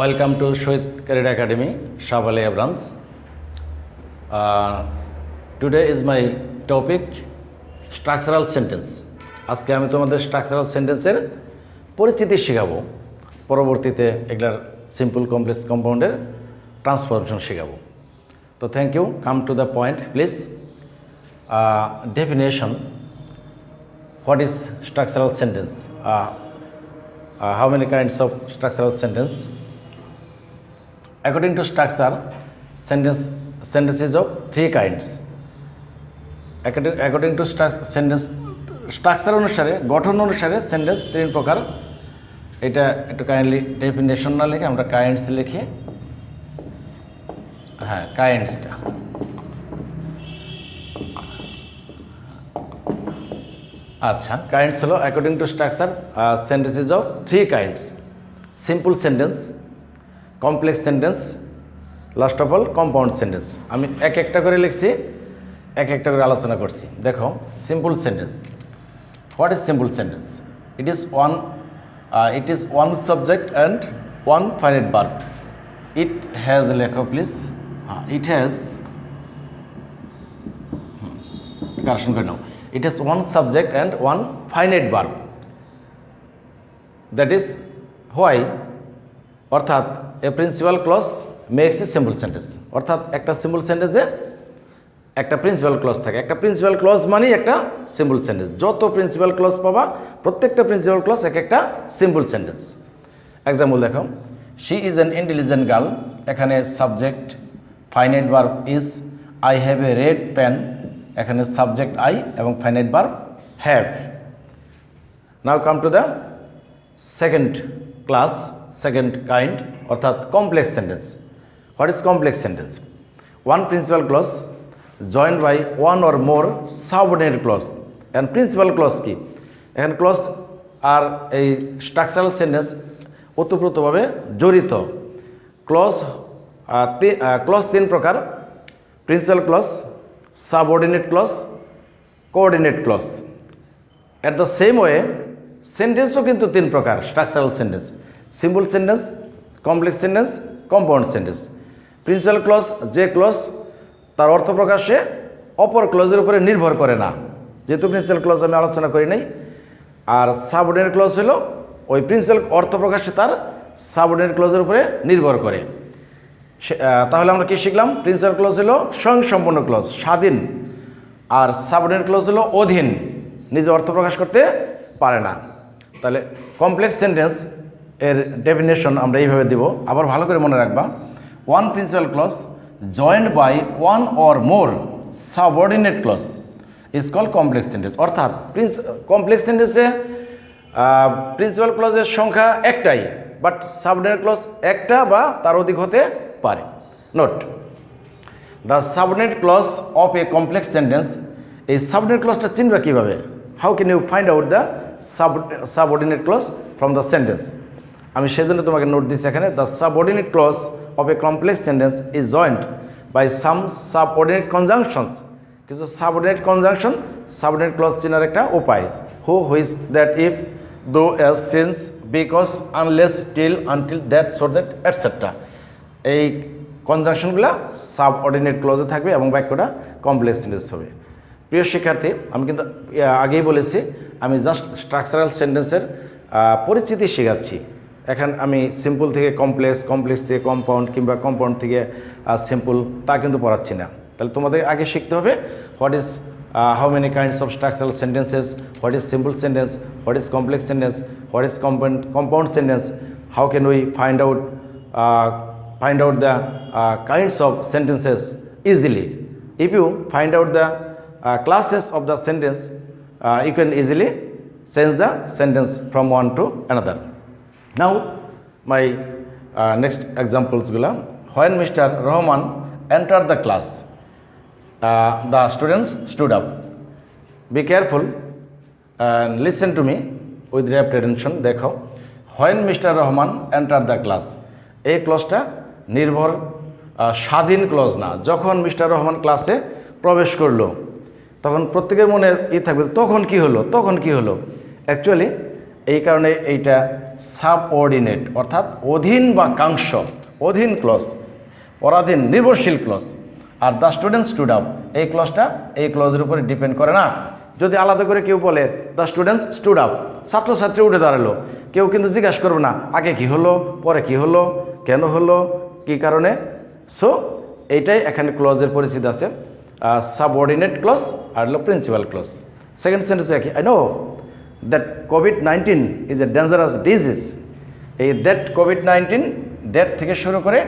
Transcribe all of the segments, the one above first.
Welcome to Shohid Career Academy, Shabalaya branch. Today is my topic structural sentence. আজকে আমি তোমাদের structural সেন্টেন্সের পরিচিতি শেখাবো, পরবর্তীতে এগুলার সিম্পল কমপ্লেক্স কম্পাউন্ডের ট্রান্সফরমেশন শেখাবো। তো thank you, come to the point please. Definition: what is structural sentence? How many kinds of structural sentence? According to structure, sentences of three kinds. According to structure অনুসারে, গঠন অনুসারে sentence তিন প্রকার। এটা একটু kindly definition না লিখে আমরা কাইন্ডস লিখি। হ্যাঁ, কাইন্ডসটা আচ্ছা। কাইন্ডস হলো according to structure sentences of three kinds: simple sentence, complex sentence, last of all compound sentence. আমি এক একটা করে লিখছি, এক একটা করে আলোচনা করছি। দেখো, simple sentence. What is simple sentence? It is one subject and one finite verb. It has, লেখো প্লিজ, ইট হ্যাজ, কারেকশন করে নাও। It has one subject and one finite verb. That is why অর্থাৎ a principal clause makes a simple sentence. অর্থাৎ একটা simple সেন্টেন্সে একটা principal clause থাকে। একটা principal clause মানেই একটা সিম্পল সেন্টেন্স। যত প্রিন্সিপাল ক্লজ পাবা, প্রত্যেকটা প্রিন্সিপাল ক্লজ এক একটা সিম্পল সেন্টেন্স। এক্সাম্পল দেখো, she is an intelligent girl. এখানে subject finite verb is I have a red pen. এখানে সাবজেক্ট আই এবং finite verb have. Now come to the second class, second kind, অর্থাৎ complex sentence. What is complex sentence? One principal clause joined by one or more subordinate clause. And principal clause কি? এখানে clause আর এই structural sentence ওতপ্রোতভাবে জড়িত। Clause তিন প্রকার: principal clause, subordinate clause, coordinate clause. At the same way সেন্টেন্সও কিন্তু তিন প্রকার structural sentence: simple sentence, complex sentence, compound sentence. Principal clause যে ক্লজ তার অর্থ প্রকাশে অপর ক্লজের উপরে নির্ভর করে না, যেহেতু প্রিন্সিপাল ক্লজ আমি আলোচনা করি নাই। আর সাবঅর্ডিনেট ক্লজ হলো ওই প্রিন্সিপাল অর্থ প্রকাশে তার সাবঅর্ডিনেট ক্লজের উপরে নির্ভর করে। তাহলে আমরা কি শিখলাম? প্রিন্সিপাল ক্লজ হলো স্বয়ংসম্পূর্ণ ক্লজ, স্বাধীন। আর সাবঅর্ডিনেট ক্লজ হলো অধীন, নিজে অর্থ প্রকাশ করতে পারে না। তাহলে কমপ্লেক্স সেন্টেন্স এর ডেফিনেশন আমরা এইভাবে দেব, আবার ভালো করে মনে রাখবা। One principal clause joined by one or more subordinate clause is called complex sentence. অর্থাৎ কমপ্লেক্স সেন্টেন্সে প্রিন্সিপাল ক্লজের সংখ্যা একটাই, বাট সাবঅর্ডিনেট ক্লজ একটা বা তার অধিক হতে পারে। Note: the subordinate clause of a complex sentence. এই সাবঅর্ডিনেট ক্লজটা চিনবা কীভাবে? How can you find out the subordinate clause from the sentence? আমি সেজন্য তোমাকে নোট দিচ্ছি এখানে। The subordinate clause of a complex sentence is joint by some subordinate conjunctions. কিছু সাবঅর্ডিনেট কনজাংশন সাবঅর্ডিনেট ক্লজ চেনার একটা উপায়। Who, which, that, if, though, as, since, because, unless, till, until, that, so that, etcetera. এই কনজাংশনগুলো subordinate ক্লজে থাকবে এবং বাক্যটা complex sentence হবে। প্রিয় শিক্ষার্থী, আমি কিন্তু আগেই বলেছি আমি জাস্ট স্ট্রাকচারাল সেন্টেন্সের পরিচিতি শেখাচ্ছি। এখন আমি সিম্পল থেকে কমপ্লেক্স, কমপ্লেক্স থেকে কম্পাউন্ড কিংবা কম্পাউন্ড থেকে সিম্পল তা কিন্তু পড়াচ্ছি না। তাহলে তোমাদের আগে শিখতে হবে what is how many kinds of structural sentences, what is simple sentence, what is complex sentence, what is compound sentence, how can we find out the kinds of sentences easily. If you find out the classes of the sentence, you can easily change the sentence from one to another. Now my next examples gula. When Mr. Rahman entered the class, the students stood up. Be careful and listen to me with rapt attention. দেখো, when Mr. Rahman entered the class, এই ক্লজটা নির্ভর স্বাধীন clause না। যখন mister Rahman ক্লাসে প্রবেশ করলো তখন প্রত্যেকের মনে থাকবে তখন কি হলো, তখন কি হলো। অ্যাকচুয়ালি এই কারণে এইটা সাবঅর্ডিনেট অর্থাৎ অধীন বা কাংশ, অধীন ক্লজ, পরাধীন নির্ভরশীল ক্লজ। আর দ্য স্টুডেন্ট স্টুড আপ, এই ক্লজটা এই ক্লজের উপরে ডিপেন্ড করে না। যদি আলাদা করে কেউ বলে দ্য স্টুডেন্ট স্টুড আপ, ছাত্রছাত্রী উঠে দাঁড়ালো, কেউ কিন্তু জিজ্ঞাসা করবে না আগে কি হলো, পরে কি হলো, কেন হলো, কী কারণে। সো এইটাই এখানে ক্লজের পরিচিতি আছে, সাবঅর্ডিনেট ক্লজ আর হলো প্রিন্সিপাল ক্লজ। সেকেন্ড সেন্টেন্স কি, I know that COVID-19 is a dangerous disease. এই দ্যাট কোভিড-19, দ্যাট থেকে শুরু করে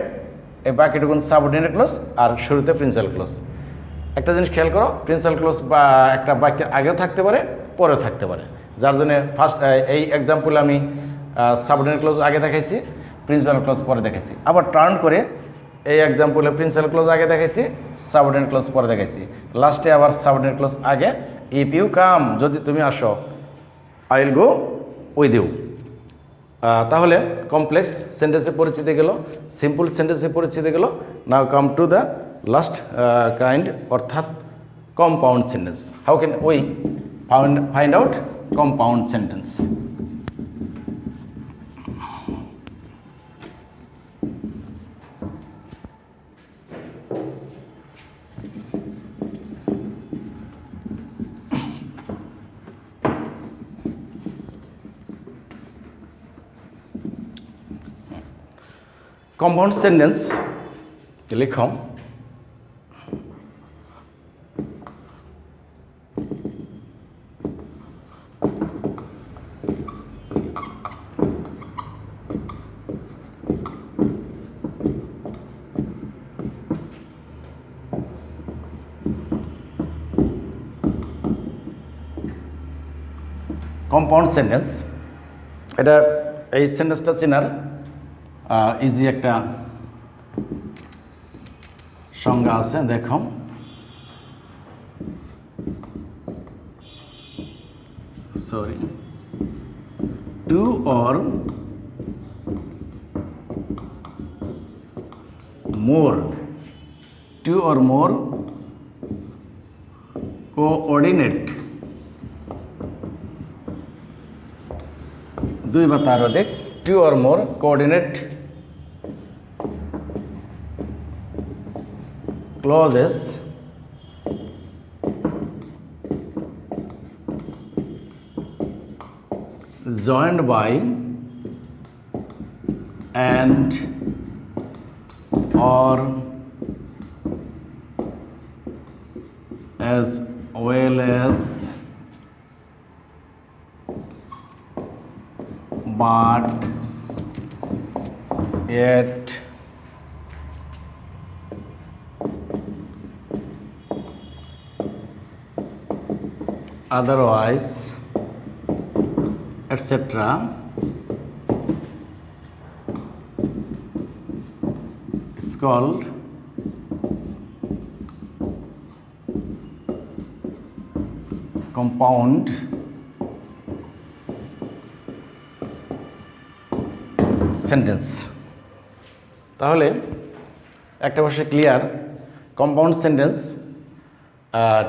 এই বাকিটুকুন সাবঅর্ডিনেট ক্লজ আর শুরুতে প্রিন্সিপাল ক্লজ। একটা জিনিস খেয়াল করো, প্রিন্সিপাল ক্লজ বা একটা বাক্যের আগেও থাকতে পারে, পরেও থাকতে পারে। যার জন্য ফার্স্ট এই এক্সাম্পলে আমি সাবঅর্ডিনেট ক্লজ আগে দেখাইছি, প্রিন্সিপাল ক্লজ পরে দেখাইছি। আবার টার্ন করে এই এক্সাম্পলে প্রিন্সিপাল ক্লজ আগে দেখাইছি, সাবঅর্ডিনেট ক্লজ পরে দেখাইছি, লাস্টে আবার সাবঅর্ডিনেট ক্লজ আগে। ইফ ইউ কাম, যদি তুমি আসো, I will go with you. তাহলে কমপ্লেক্স সেন্টেন্সে পরিচিতি গেল, সিম্পল সেন্টেন্সে পরিচিতি গেল। Now come to the last kind, অর্থাৎ compound sentence. How can we find out compound sentence? Compound sentence লিখো, কম্পাউন্ড সেন্টেন্স। এটা এই সেন্টেন্সটা চেনার ইজি একটা সংজ্ঞা আছে, দেখো। Sorry, two or more, two or more coordinate, দুই বা তার অধিক, two or more coordinate clauses joined by and or as well as but yet otherwise, etc. is called compound sentence. তাহলে একটা ভাষা clear, compound sentence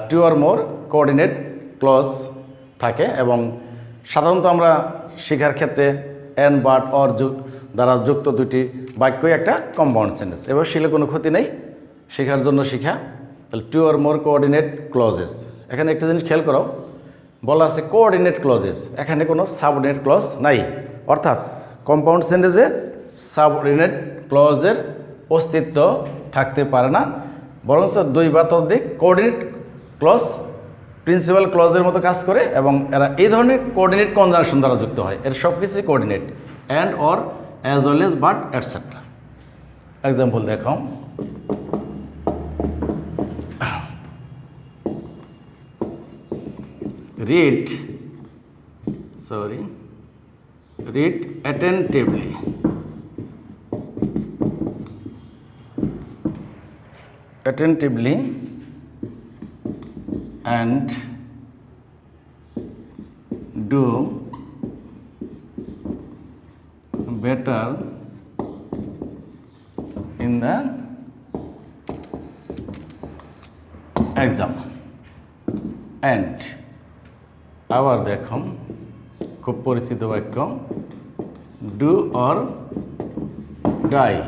two or more coordinate clause থাকে, এবং সাধারণত আমরা শেখার ক্ষেত্রে অ্যান্ড, বাট, অর দ্বারা যুক্ত দুটি বাক্যই একটা কম্পাউন্ড সেন্টেন্স। এবার শিখলে কোনো ক্ষতি নেই, শেখার জন্য শিখা। তাহলে two or more coordinate clauses. এখানে একটা জিনিস খেয়াল করো, বলা আছে কোঅর্ডিনেট ক্লজেস, এখানে কোনো সাবঅর্ডিনেট ক্লজ নাই। অর্থাৎ কম্পাউন্ড সেন্টেন্সে সাবঅর্ডিনেট ক্লজের অস্তিত্ব থাকতে পারে না, বরঞ্চ দুই বা ততোধিক কোঅর্ডিনেট ক্লজ প্রিন্সিপাল ক্লজের মতো কাজ করে, এবং এরা এই ধরনের কোঅর্ডিনেট কনজাংশন দ্বারা যুক্ত হয়। এর সব কিছুই coordinate, and, or, as well as, but, etcetera. Example দেখো, read attentively, and do better in the exam. And আবার দেখো, খুব পরিচিত বাক্য, do or die,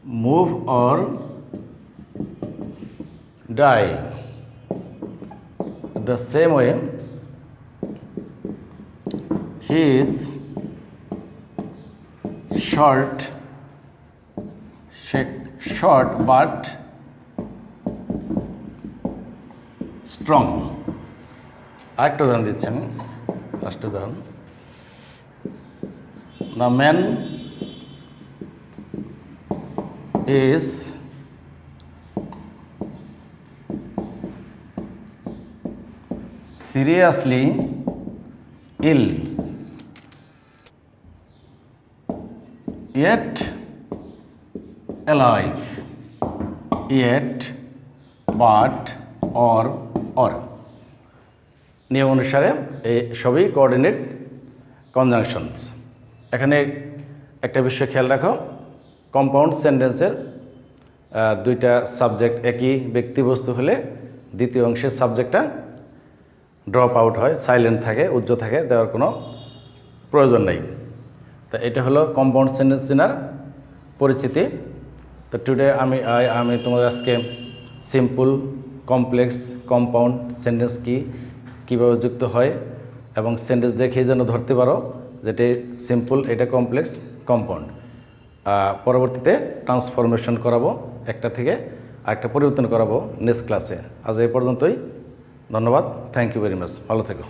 move or die. The same way, he is short but strong. আরেকটা উদাহরণ দিচ্ছি আমি, লাস্ট উদাহরণ। The man is seriously ill, yet alive, yet, but, or নিয়ম অনুসারে এই সবই কোঅর্ডিনেট কনজাংশনস। এখানে একটা বিষয় খেয়াল রাখো, কম্পাউন্ড সেন্টেন্সের দুইটা সাবজেক্ট একই ব্যক্তিবস্তু হলে দ্বিতীয় অংশের সাবজেক্টটা ড্রপ আউট হয়, সাইলেন্ট থাকে, উজ্জ্ব থাকে, দেওয়ার কোনো প্রয়োজন নেই। তো এটা হলো কম্পাউন্ড সেন্টেন্স চেনার পরিচিতি। তো টুডে আমি তোমাদের আজকে সিম্পল, কমপ্লেক্স, কম্পাউন্ড সেন্টেন্স কীভাবে যুক্ত হয় এবং সেন্টেন্স দেখেই যেন ধরতে পারো যেটা সিম্পল, এটা কমপ্লেক্স, কম্পাউন্ড। পরবর্তীতে ট্রান্সফরমেশন করাবো, একটা থেকে আরেকটা পরিবর্তন করাবো নেক্সট ক্লাসে। আজ এই পর্যন্তই, ধন্যবাদ, থ্যাংক ইউ ভেরি মাচ, ভালো থেকো।